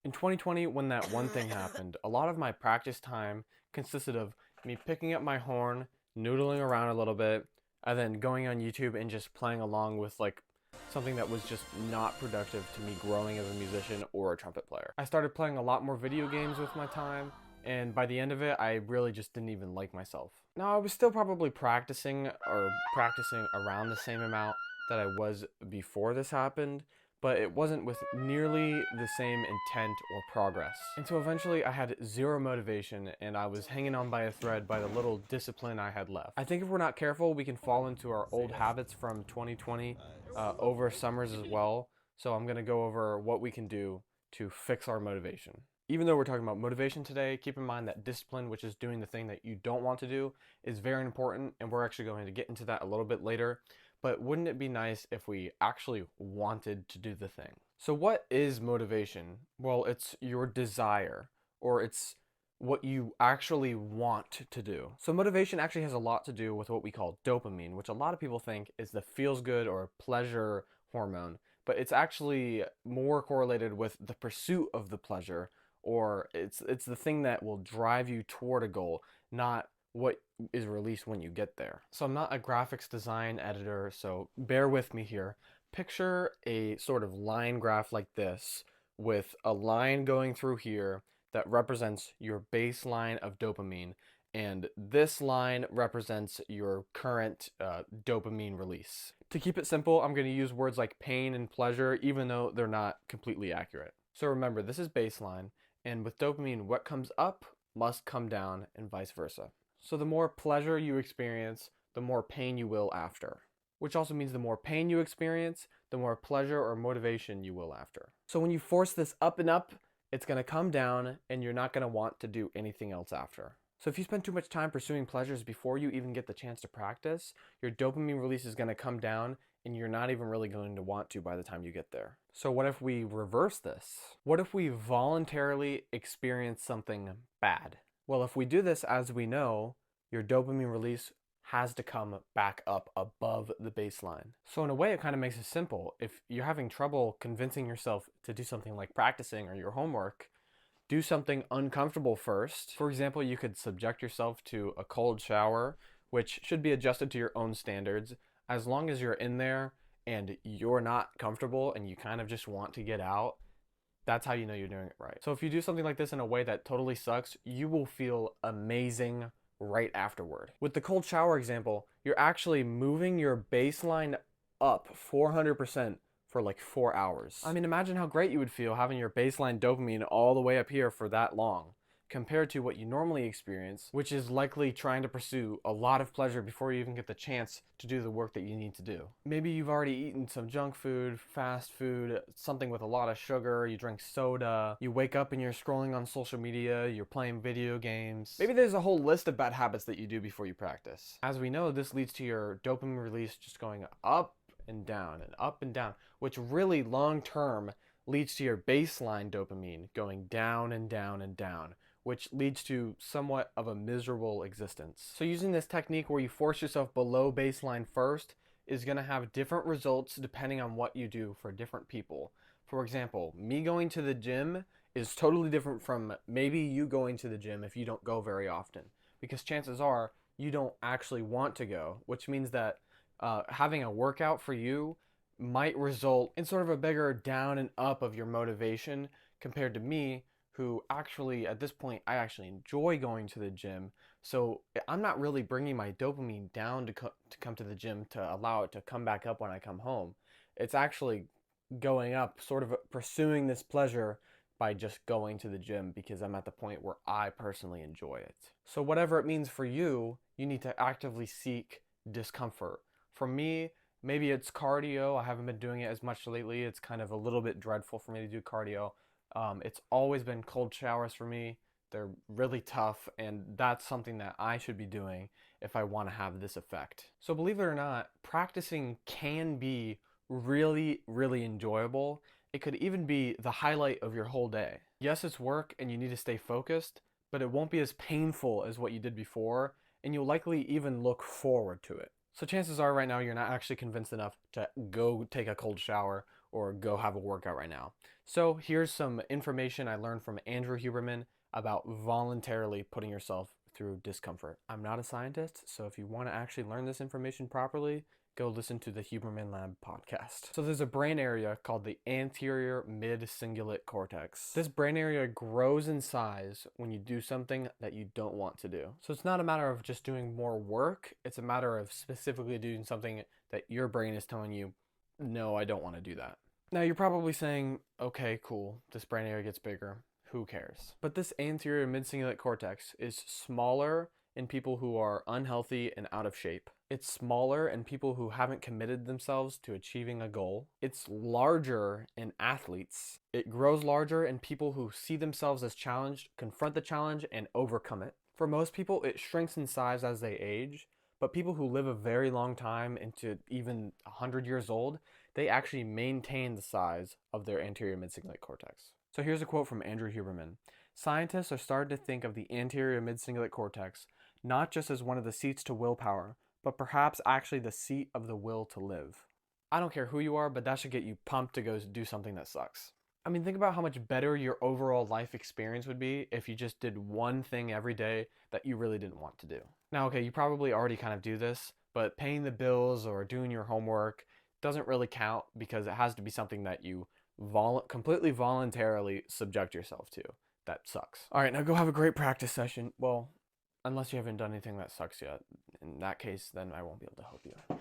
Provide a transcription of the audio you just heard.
In 2020, when that one thing happened, a lot of my practice time consisted of me picking up my horn, noodling around a little bit, and then going on YouTube and just playing along with like something that was just not productive to me growing as a musician or a trumpet player. I started playing a lot more video games with my time, and by the end of it, I really just didn't even like myself. Now, I was still probably practicing around the same amount that I was before this happened, but it wasn't with nearly the same intent or progress. And so eventually I had zero motivation and I was hanging on by a thread by the little discipline I had left. I think if we're not careful, we can fall into our old habits from 2020 over summers as well. So I'm gonna go over what we can do to fix our motivation. Even though we're talking about motivation today, keep in mind that discipline, which is doing the thing that you don't want to do, is very important, and we're actually going to get into that a little bit later. But wouldn't it be nice if we actually wanted to do the thing? So what is motivation? Well, it's your desire, or it's what you actually want to do. So motivation actually has a lot to do with what we call dopamine, which a lot of people think is the feels good or pleasure hormone, but it's actually more correlated with the pursuit of the pleasure, or it's the thing that will drive you toward a goal, not what is released when you get there. So I'm not a graphics design editor, so bear with me here. Picture a sort of line graph like this with a line going through here that represents your baseline of dopamine, and this line represents your current dopamine release. To keep it simple, I'm going to use words like pain and pleasure, even though they're not completely accurate. So remember, this is baseline, and with dopamine, what comes up must come down, and vice versa. So the more pleasure you experience, the more pain you will after. Which also means the more pain you experience, the more pleasure or motivation you will after. So when you force this up and up, it's going to come down and you're not going to want to do anything else after. So if you spend too much time pursuing pleasures before you even get the chance to practice, your dopamine release is going to come down and you're not even really going to want to by the time you get there. So what if we reverse this? What if we voluntarily experience something bad? Well, if we do this, as we know, your dopamine release has to come back up above the baseline. So in a way, it kind of makes it simple. If you're having trouble convincing yourself to do something like practicing or your homework, do something uncomfortable first. For example, you could subject yourself to a cold shower, which should be adjusted to your own standards. As long as you're in there and you're not comfortable and you kind of just want to get out, that's how you know you're doing it right. So if you do something like this in a way that totally sucks, you will feel amazing right afterward. With the cold shower example, you're actually moving your baseline up 400% for like 4 hours. I mean, imagine how great you would feel having your baseline dopamine all the way up here for that long, compared to what you normally experience, which is likely trying to pursue a lot of pleasure before you even get the chance to do the work that you need to do. Maybe you've already eaten some junk food, fast food, something with a lot of sugar, you drink soda, you wake up and you're scrolling on social media, you're playing video games. Maybe there's a whole list of bad habits that you do before you practice. As we know, this leads to your dopamine release just going up and down, which really long term leads to your baseline dopamine going down and down and down, which leads to somewhat of a miserable existence. So using this technique where you force yourself below baseline first is going to have different results depending on what you do for different people. For example, me going to the gym is totally different from maybe you going to the gym if you don't go very often, because chances are you don't actually want to go, which means that having a workout for you might result in sort of a bigger down and up of your motivation compared to me, who actually, at this point, I actually enjoy going to the gym. So I'm not really bringing my dopamine down to come to the gym to allow it to come back up when I come home. It's actually going up, sort of pursuing this pleasure by just going to the gym because I'm at the point where I personally enjoy it. So whatever it means for you, you need to actively seek discomfort. For me, maybe it's cardio. I haven't been doing it as much lately. It's kind of a little bit dreadful for me to do cardio. It's always been cold showers for me. They're really tough, and that's something that I should be doing if I want to have this effect. So believe it or not, practicing can be really, really enjoyable. It could even be the highlight of your whole day. Yes, it's work and you need to stay focused, but it won't be as painful as what you did before, and you'll likely even look forward to it. So chances are right now you're not actually convinced enough to go take a cold shower or go have a workout right now. So here's some information I learned from Andrew Huberman about voluntarily putting yourself through discomfort. I'm not a scientist, so if you want to actually learn this information properly, go listen to the Huberman Lab podcast. So there's a brain area called the anterior mid-cingulate cortex. This brain area grows in size when you do something that you don't want to do. So it's not a matter of just doing more work, it's a matter of specifically doing something that your brain is telling you, no, I don't want to do that. Now you're probably saying, okay, cool, this brain area gets bigger. Who cares? But this anterior mid-cingulate cortex is smaller in people who are unhealthy and out of shape. It's smaller in people who haven't committed themselves to achieving a goal. It's larger in athletes. It grows larger in people who see themselves as challenged, confront the challenge, and overcome it. For most people, it shrinks in size as they age, but people who live a very long time into even 100 years old, they actually maintain the size of their anterior mid-cingulate cortex. So here's a quote from Andrew Huberman. Scientists are starting to think of the anterior mid-cingulate cortex not just as one of the seats to willpower, but perhaps actually the seat of the will to live. I don't care who you are, but that should get you pumped to go do something that sucks. I mean, think about how much better your overall life experience would be if you just did one thing every day that you really didn't want to do. Now, okay, you probably already kind of do this, but paying the bills or doing your homework doesn't really count because it has to be something that you completely voluntarily subject yourself to. That sucks. All right, now go have a great practice session. Well, unless you haven't done anything that sucks yet. In that case, then I won't be able to help you.